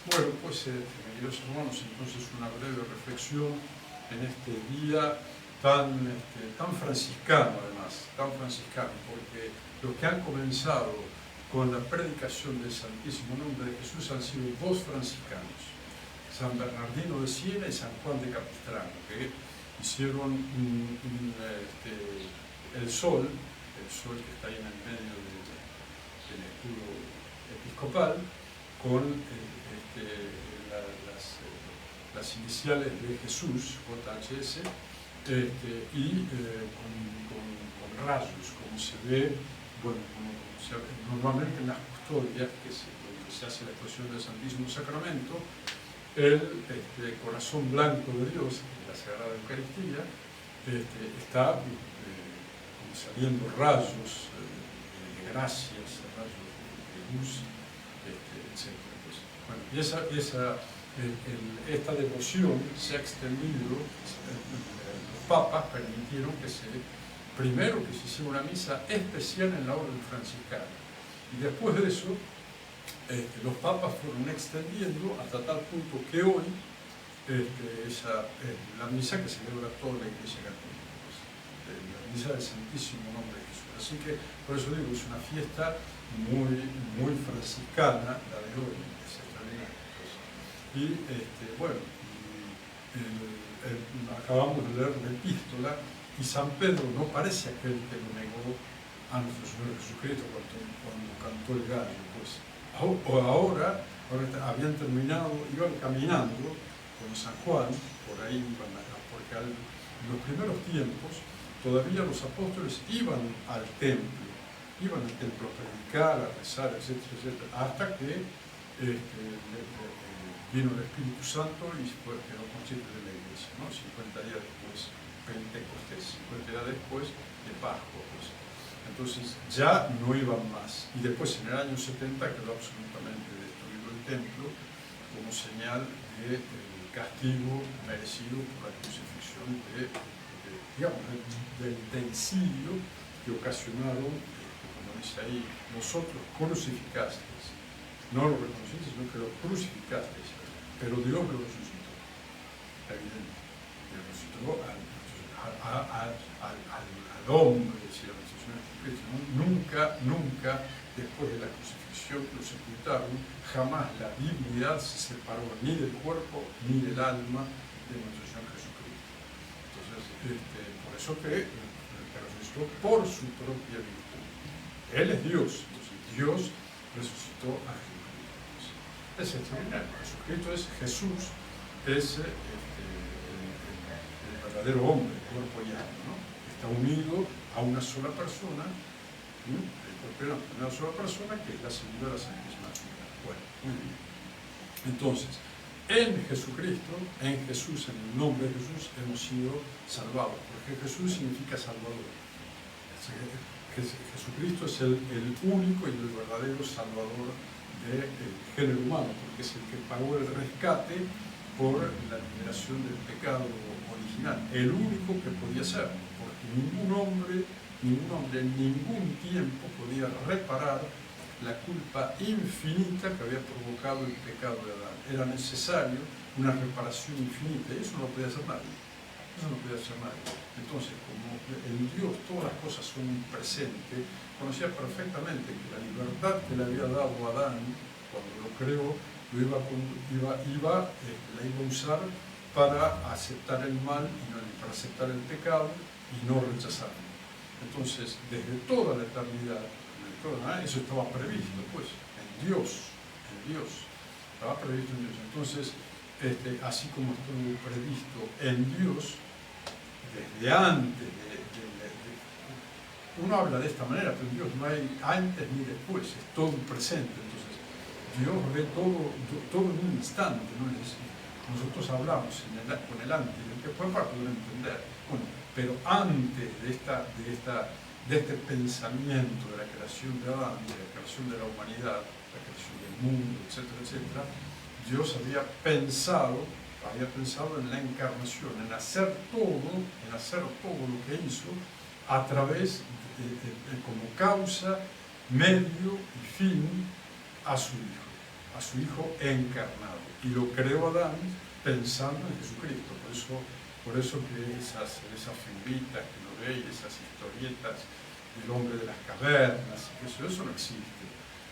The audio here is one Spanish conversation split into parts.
Bueno, pues, queridos hermanos, entonces una breve reflexión en este día tan franciscano, además, tan franciscano, porque los que han comenzado con la predicación del Santísimo Nombre de Jesús han sido dos franciscanos, San Bernardino de Siena y San Juan de Capistrano, que hicieron el sol que está ahí en el medio del escudo episcopal, con las iniciales de Jesús, JHS, y con rayos, como se ve, bueno, normalmente en las custodias, donde se hace la exposición del Santísimo Sacramento, el corazón blanco de Dios, en la Sagrada Eucaristía, está como saliendo rayos de gracias, rayos de luz, etc. Pues, bueno, y esta devoción se ha extendido, los papas permitieron primero que se hiciera una misa especial en la orden franciscana, y después de eso los papas fueron extendiendo hasta tal punto que hoy la misa que celebra toda la Iglesia Católica, pues, la misa del Santísimo Nombre de Jesús. Así que, por eso digo, es una fiesta muy franciscana, la de hoy, es extraordinaria. Pues. Y, acabamos de leer la epístola, y San Pedro no parece aquel que lo negó a nuestro Señor Jesucristo cuando cantó el gallo, pues. Ahora habían terminado, iban caminando con San Juan, por ahí, porque en los primeros tiempos todavía los apóstoles iban al templo a predicar, a rezar, etcétera, hasta que vino el Espíritu Santo y quedó consciente de la Iglesia, ¿no? 50 días después, Pentecostés, 50 días después de Pascua, pues. Entonces ya no iban más, y después en el año 70 quedó absolutamente destruido el templo como señal del castigo merecido por la crucifixión del utensilio que ocasionaron, como dice ahí, vosotros crucificasteis, no lo reconocisteis, sino que lo crucificasteis, pero Dios lo resucitó, evidente, lo resucitó al hombre, decía nuestro Señor Jesucristo, ¿no? Nunca después de la crucifixión que lo sepultaron, jamás la divinidad se separó ni del cuerpo ni del alma de nuestro Señor Jesucristo. Entonces, por eso que resucitó por su propia virtud. Él es Dios, entonces Dios resucitó a Jesucristo. Es extraordinario. Jesucristo es Jesús, es el verdadero hombre, cuerpo y alma, ¿no? Está unido a una sola persona, el cuerpo y alma, una sola persona, que es la segunda de la Santísima Trinidad. Bueno, muy bien. Entonces, en Jesucristo, en Jesús, en el nombre de Jesús, hemos sido salvados, porque Jesús significa Salvador. Jesucristo es el único y el verdadero Salvador del género humano, porque es el que pagó el rescate por la liberación del pecado original, el único que podía ser, porque ningún hombre en ningún tiempo podía reparar la culpa infinita que había provocado el pecado de Adán. Era necesario una reparación infinita, y eso no lo podía hacer nadie. Entonces, como en Dios todas las cosas son un presente, conocía perfectamente que la libertad que le había dado a Adán cuando lo creó, la iba a usar para aceptar el mal, para aceptar el pecado y no rechazarlo. Entonces, desde toda la eternidad, eso estaba previsto, pues, en Dios, estaba previsto en Dios. Entonces, así como estuvo previsto en Dios, desde antes uno habla de esta manera, pero en Dios no hay antes ni después, es todo un presente. Entonces, Dios ve todo en un instante, ¿no? Es decir, nosotros hablamos con el antes, que fue para poder entender. Bueno, pero antes de este pensamiento de la creación de Adán, de la creación de la humanidad, la creación del mundo, etcétera, Dios había pensado en la encarnación, en hacer todo lo que hizo a través como causa, medio y fin a su Hijo. a su Hijo encarnado. Y lo creó Adán pensando en Jesucristo. Por eso que esas figuritas que uno ve y esas historietas del hombre de las cavernas, eso no existe.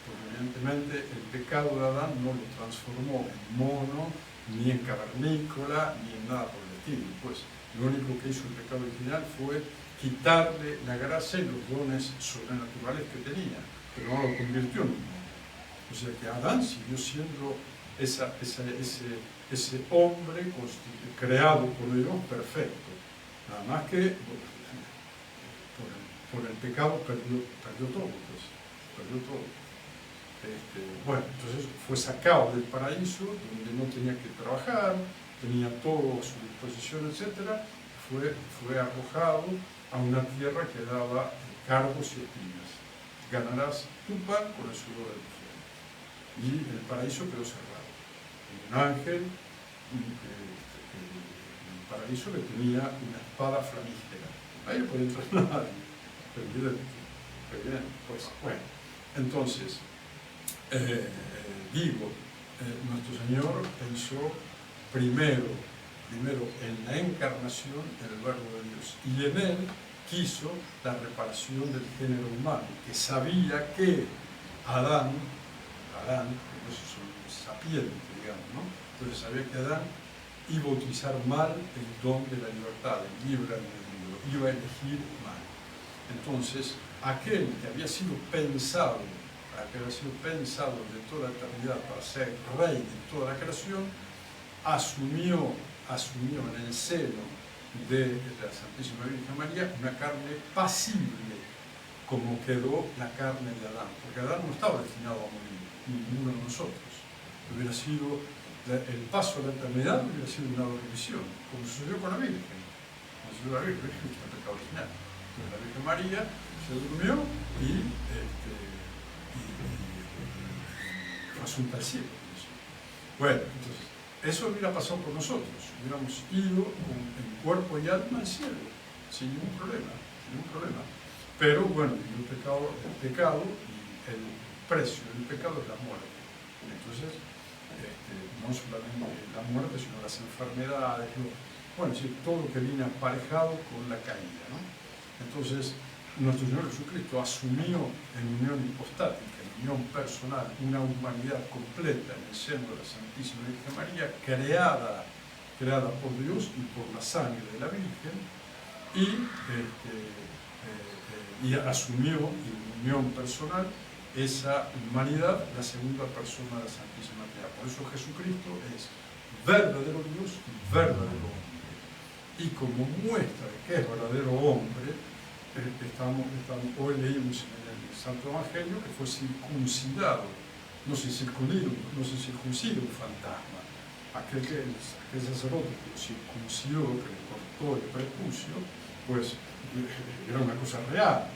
Porque evidentemente el pecado de Adán no lo transformó en mono, ni en cavernícola, ni en nada por el estilo. Pues lo único que hizo el pecado original fue quitarle la gracia y los dones sobrenaturales que tenía, pero no lo convirtió en un mono. O sea que Adán siguió siendo ese hombre creado por Dios perfecto. Nada más que por el pecado perdió todo, pues, perdió todo. Bueno, entonces fue sacado del paraíso, donde no tenía que trabajar, tenía todo a su disposición, etc. Fue arrojado a una tierra que daba cardos y espinas. Ganarás tu pan con el sudor de tu frente. Y el paraíso quedó cerrado. Y un ángel, el paraíso, que tenía una espada flamígera. Ahí no podía entrar nadie. Pero bien, pues bueno. Entonces, nuestro Señor pensó primero en la encarnación del Verbo de Dios, y en él quiso la reparación del género humano, que sabía que Adán, que es un sapiente, digamos, ¿no? Entonces sabía que Adán iba a utilizar mal el don de la libertad, el libre albedrío, iba a elegir mal. Entonces, aquel que había sido pensado de toda la eternidad para ser rey de toda la creación, asumió en el seno de la Santísima Virgen María una carne pasible, como quedó la carne de Adán, porque Adán no estaba destinado a morir, ninguno de nosotros. Hubiera sido, el paso a la eternidad hubiera sido una dormición, como sucedió con la Virgen. Como sucedió la Virgen, que es el pecado original. Entonces la Virgen María se durmió y resulta el cielo. Bueno, entonces, eso hubiera pasado con nosotros. Hubiéramos ido en cuerpo y alma al cielo, sin ningún problema. Pero bueno, el pecado y el precio del pecado es la muerte. Entonces, no solamente la muerte, sino las enfermedades, todo lo que viene aparejado con la caída, ¿no? Entonces, nuestro Señor Jesucristo asumió en unión hipostática, en unión personal, una humanidad completa en el seno de la Santísima Virgen María, creada por Dios y por la sangre de la Virgen, y asumió en unión personal esa humanidad, la segunda persona de la Santísima Trinidad. Por eso Jesucristo es verdadero Dios y verdadero hombre. Y como muestra de que es verdadero hombre, hoy leímos en el Santo Evangelio que fue circuncidado, no se circuncida un fantasma. Aquel sacerdote que lo circuncidó, que le cortó el prepucio, pues era una cosa real.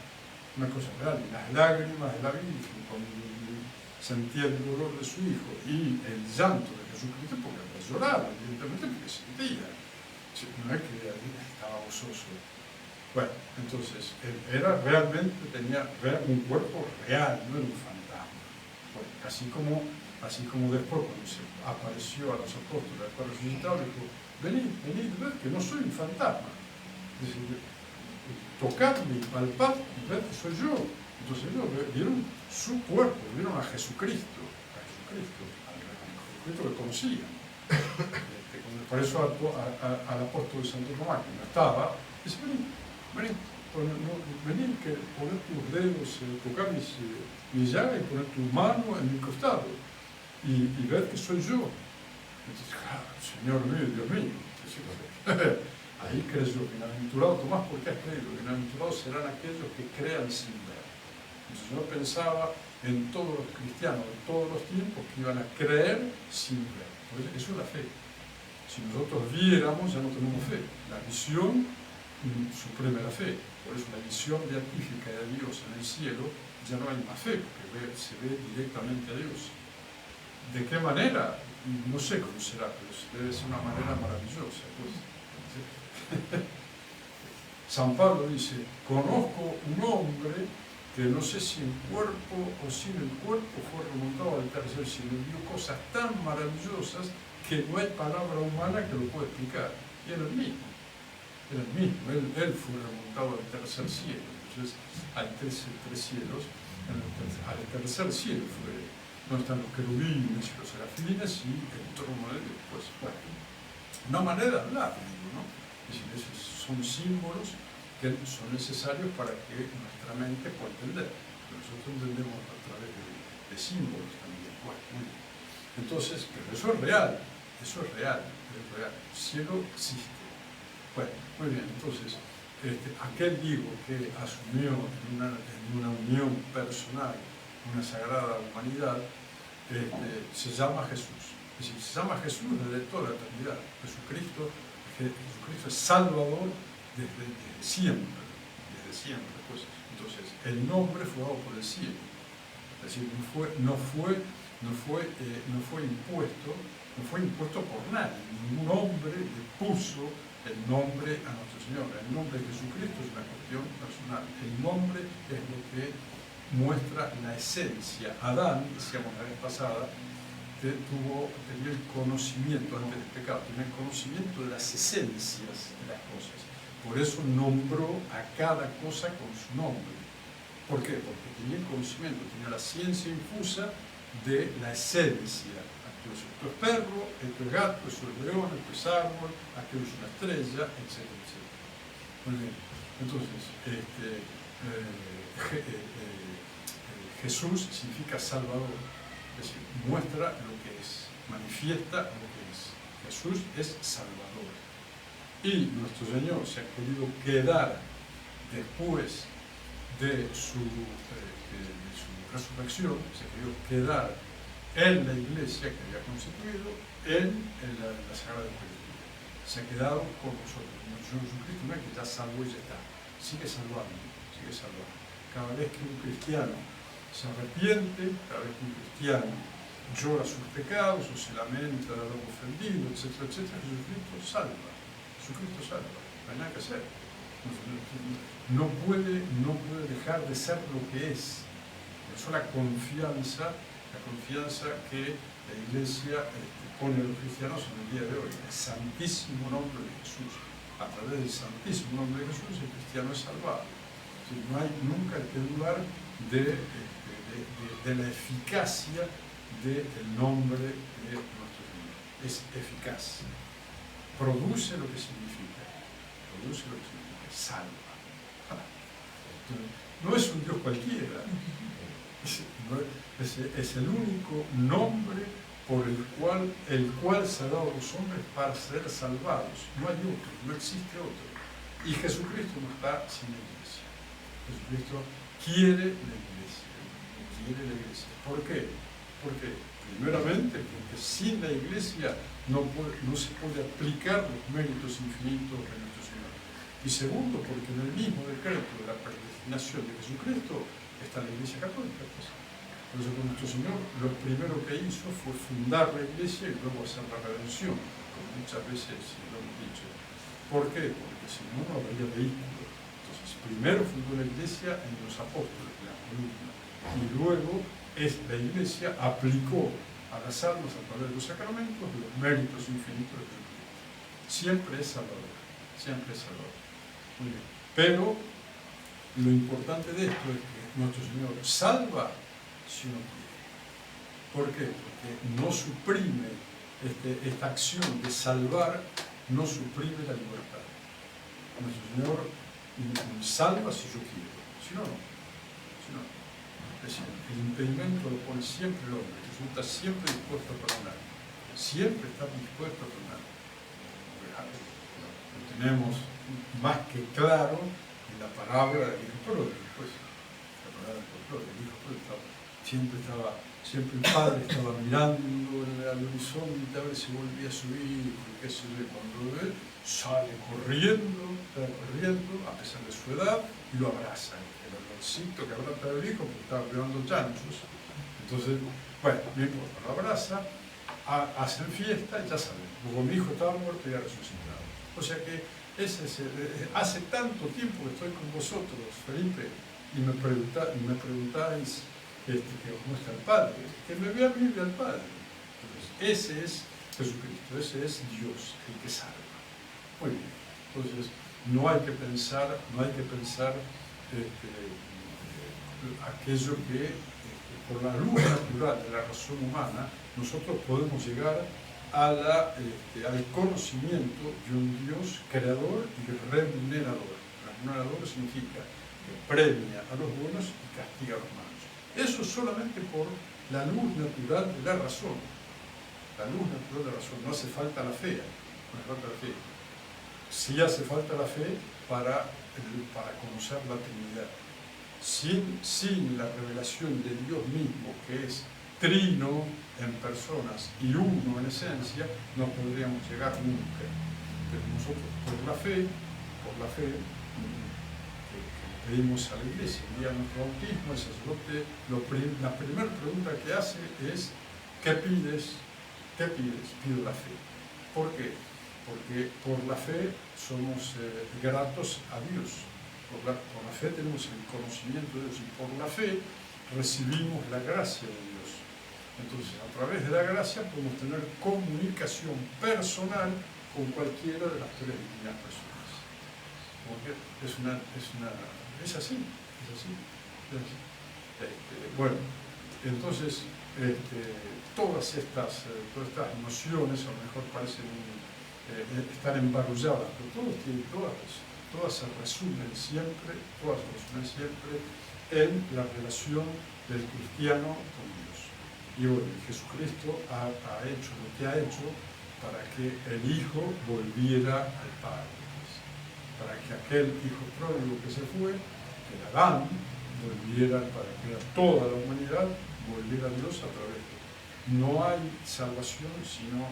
Y las lágrimas de la Virgen cuando sentía el dolor de su hijo y el llanto de Jesucristo, porque lloraba, evidentemente, porque sentía. No es que estaba gozoso. Bueno, entonces, él realmente tenía un cuerpo real, no era un fantasma. Bueno, así como después, cuando se apareció a los apóstoles, después resucitado, dijo: venid, ved que no soy un fantasma. Es decir, tocadme y palpad y ved que soy yo. Entonces ellos vieron su cuerpo, vieron a Jesucristo que conocían. Por eso al apóstol Santo Tomás, que no estaba, dice: venid, que poner tus dedos, tocar mi llaga y poner tu mano en mi costado y ver que soy yo. Entonces, Señor mío, Dios mío. Ahí creyó. Bienaventurado Tomás, ¿por qué has creído? Bienaventurados serán aquellos que crean sin ver. Entonces yo pensaba en todos los cristianos de todos los tiempos que iban a creer sin ver. Entonces, eso es la fe. Si nosotros viéramos, ya no tenemos fe. La visión suprema la fe. Por eso la visión beatífica de Dios en el cielo ya no hay más fe, porque se ve directamente a Dios. ¿De qué manera? No sé cómo será, pero debe ser una manera maravillosa. Pues. San Pablo dice: conozco un hombre que no sé si en cuerpo o sin el cuerpo fue remontado al tercer cielo, vio cosas tan maravillosas que no hay palabra humana que lo pueda explicar. Y era el mismo, él fue remontado al tercer cielo, entonces hay tres cielos, al tercer cielo fue, donde están los querubines y los serafines y el trono de Dios. Pues, bueno, una manera de hablar, ¿no? Es decir, esos son símbolos que son necesarios para que nuestra mente pueda entender. Nosotros entendemos a través de símbolos también. Bueno, muy bien. Entonces, pero eso es real, el cielo existe. Bueno, muy bien, entonces, aquel digo que asumió en una unión personal una sagrada humanidad, se llama Jesús. Es decir, se llama Jesús desde toda la eternidad. Jesucristo es Salvador desde siempre. Pues. Entonces, el nombre fue dado por el cielo. Es decir, no fue impuesto por nadie. Ningún hombre le puso el nombre a nuestro Señor. El nombre de Jesucristo es una cuestión personal. El nombre es lo que muestra la esencia. Adán, decíamos la vez pasada, tenía el conocimiento antes del pecado, tenía el conocimiento de las esencias de las cosas. Por eso nombró a cada cosa con su nombre. ¿Por qué? Porque tenía el conocimiento, tenía la ciencia infusa de la esencia. Esto es perro, esto es gato, esto es león, esto es árbol, aquello es una estrella, etcétera, etcétera. Muy bien. Entonces, Jesús significa Salvador, es decir, muestra lo que es, manifiesta lo que es. Jesús es Salvador. Y nuestro Señor se ha querido quedar después de su resurrección, se ha querido quedar en la iglesia que había constituido, en la Sagrada Eucaristía. Se ha quedado con nosotros. Nuestro Señor Jesucristo no es que ya salvó y ya está, sigue salvando. Cada vez que un cristiano se arrepiente, cada vez que un cristiano llora sus pecados o se lamenta de haber ofendido, etcétera, etcétera, Jesucristo salva. No hay nada que hacer. No puede dejar de ser lo que es. Por eso la confianza que la Iglesia pone a los cristianos en el día de hoy. El santísimo nombre de Jesús. A través del santísimo nombre de Jesús el cristiano es salvado. No hay nunca que dudar de la eficacia del nombre de nuestro Señor. Es eficaz. Produce lo que significa, salva. No es un Dios cualquiera, es el único nombre por el cual se ha dado a los hombres para ser salvados. No hay otro, no existe otro. Y Jesucristo no está sin la iglesia. Jesucristo quiere la iglesia. ¿Por qué? Primeramente, porque sin la iglesia no se puede aplicar los méritos infinitos de nuestro Señor. Y segundo, porque en el mismo decreto de la predestinación de Jesucristo está la Iglesia Católica. Por eso con nuestro Señor lo primero que hizo fue fundar la Iglesia y luego hacer la redención, como muchas veces lo hemos dicho. ¿Por qué? Porque si no, no habría vehículo. Entonces, primero fundó la Iglesia en los apóstoles, en la columna, y luego la Iglesia aplicó a las almas a través de los sacramentos los méritos infinitos de Jesucristo. Siempre es Salvador. Muy bien. Pero lo importante de esto es que nuestro Señor salva si uno quiere. ¿Por qué? Porque no suprime esta acción de salvar, no suprime la libertad. Nuestro Señor salva si yo quiero, si no, no. Es decir, el impedimento lo pone siempre el hombre. Jesús está siempre dispuesto a perdonar. Siempre está dispuesto a perdonar. Lo tenemos más que claro en la parábola del hijo pródigo. Pues, la parábola del hijo pródigo. Siempre el padre estaba mirando al horizonte a ver si volvía a subir, qué sé yo, cuando lo ve, sale corriendo, a pesar de su edad, y lo abraza. El olorcito que abraza al hijo, porque estaba pegando chanchos. Entonces, bueno, no importa, lo abraza, hacen fiesta y ya saben, como mi hijo estaba muerto y ha resucitado. O sea que hace tanto tiempo que estoy con vosotros, Felipe, y me preguntáis que cómo está el Padre, que me vea a mí y al Padre. Entonces, ese es Jesucristo, ese es Dios, el que salva. Muy bien, entonces no hay que pensar aquello que por la luz natural de la razón humana nosotros podemos llegar al conocimiento de un Dios creador y remunerador. Remunerador significa que premia a los buenos y castiga a los malos. Eso solamente por la luz natural de la razón. La luz natural de la razón. No hace falta la fe. No hace falta la fe. Sí hace falta la fe para conocer la Trinidad. Sin la revelación de Dios mismo, que es trino en personas y uno en esencia, no podríamos llegar nunca. Pero nosotros, por la fe, que pedimos a la Iglesia, el día de nuestro bautismo, el sacerdote, la primera pregunta que hace es: ¿qué pides? ¿Qué pides? Pido la fe. ¿Por qué? Porque por la fe somos gratos a Dios. Por la fe tenemos el conocimiento de Dios y por la fe recibimos la gracia de Dios. Entonces, a través de la gracia podemos tener comunicación personal con cualquiera de las tres divinas personas. Porque es así. Bueno, entonces, todas estas nociones a lo mejor parecen estar embarulladas, pero todas se resumen siempre en la relación del cristiano con Dios. Y bueno, Jesucristo ha hecho lo que ha hecho para que el Hijo volviera al Padre, para que aquel Hijo pródigo que se fue, que era Adán, volviera al Padre, que era toda la humanidad, volviera a Dios a través de él. No hay salvación sino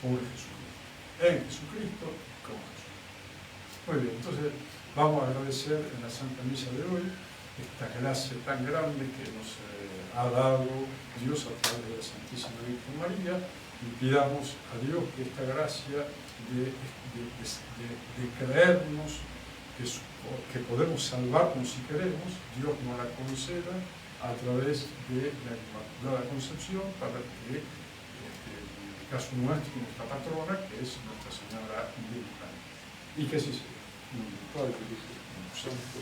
por Jesucristo. En Jesucristo, como Jesús. Muy bien, entonces vamos a agradecer en la Santa Misa de hoy esta gracia tan grande que nos ha dado Dios a través de la Santísima Virgen María, y pidamos a Dios que esta gracia de creernos que podemos salvarnos si queremos, Dios nos la conceda a través de la Inmaculada Concepción, para que, en el caso nuestro, nuestra patrona, que es Nuestra Señora de Luján. Y que así sea. En el nombre del Padre, del Hijo y del Espíritu Santo.